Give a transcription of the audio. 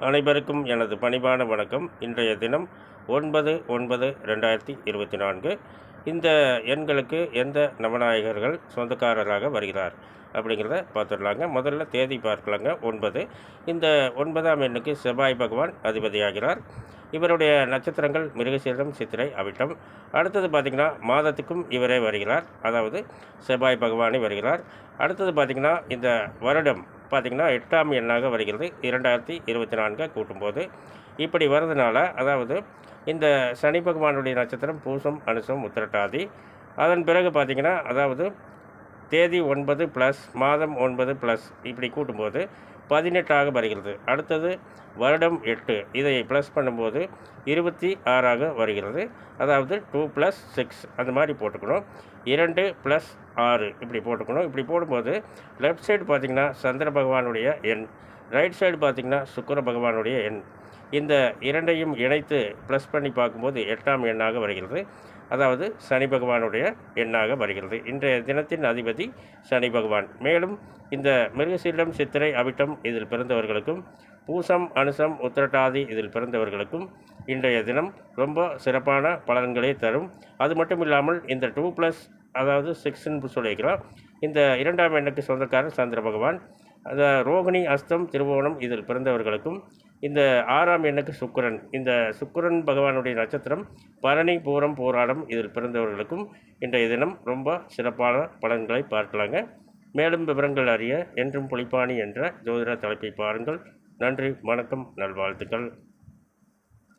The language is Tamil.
அனைவருக்கும் எனது பணிவான வணக்கம். இன்றைய தினம் 9/9/2024. இந்த எண்களுக்கு எந்த நவநாயகர்கள் சொந்தக்காரராக வருகிறார் அப்படிங்கிறத பார்த்துடலாங்க. முதல்ல தேதி பார்க்கலாங்க. 9. இந்த 9ஆம் எண்ணுக்கு செவ்வாய் பகவான் அதிபதியாகிறார். இவருடைய நட்சத்திரங்கள் மிருகசீரிடம், சித்திரை, அவிட்டம். அடுத்தது பார்த்திங்கன்னா மாதத்துக்கும் இவரே வருகிறார், அதாவது செவ்வாய் பகவானே வருகிறார். அடுத்தது பார்த்திங்கன்னா இந்த வருடம் பார்த்திங்கன்னா 8ஆம் எண்ணாக வருகிறது 2024 கூட்டும்போது. இப்படி வர்றதுனால, அதாவது இந்த சனி பகவானுடைய நட்சத்திரம் பூசம், அனுசம், உத்திரட்டாதி. அதன் பிறகு பார்த்திங்கன்னா, அதாவது தேதி 9 ப்ளஸ் மாதம் 9 ப்ளஸ் இப்படி கூட்டும்போது 18ஆக வருகிறது. அடுத்தது வருடம் 8, இதை ப்ளஸ் பண்ணும்போது 26ஆக வருகிறது. அதாவது 2 + 6 அந்த மாதிரி போட்டுக்கணும். 2 + 6 இப்படி போட்டுக்கணும். இப்படி போடும்போது லெஃப்ட் சைடு பார்த்திங்கன்னா சந்திர பகவானுடைய எண், ரைட் சைடு பார்த்திங்கன்னா சுக்கிர பகவானுடைய எண். இந்த இரண்டையும் இணைத்து ப்ளஸ் பண்ணி பார்க்கும்போது 8ஆம் எண்ணாக வருகிறது. அதாவது சனி பகவானுடைய எண்ணாக வருகிறது. இன்றைய தினத்தின் அதிபதி சனி பகவான். மேலும் இந்த மிருகசீரிடம், சித்திரை, அவிட்டம் இதில் பிறந்தவர்களுக்கும், பூசம், அனுசம், உத்திரட்டாதி இதில் பிறந்தவர்களுக்கும் இன்றைய தினம் ரொம்ப சிறப்பான பலன்களை தரும். அது மட்டும் இல்லாமல் இந்த 2 அதாவது 6ன்னு சொல்லிக்கலாம். இந்த 2ஆம் எண்ணுக்கு சொந்தக்காரர் சந்திர பகவான். அந்த ரோகிணி, அஸ்தம், திருவோணம் இதில் பிறந்தவர்களுக்கும், இந்த 6ஆம் எண்ணுக்கு சுக்கிரன். இந்த சுக்கிரன் பகவானுடைய நட்சத்திரம் பரணி, பூரம், போராடம் இதில் பிறந்தவர்களுக்கும் இன்றைய தினம் ரொம்ப சிறப்பான பலன்களை பார்க்கலாங்க. மேலும் விவரங்கள் அறிய என்றும் புலிப்பாணி என்ற ஜோதிட தலைப்பை பாருங்கள். நன்றி, வணக்கம், நல்வாழ்த்துக்கள்.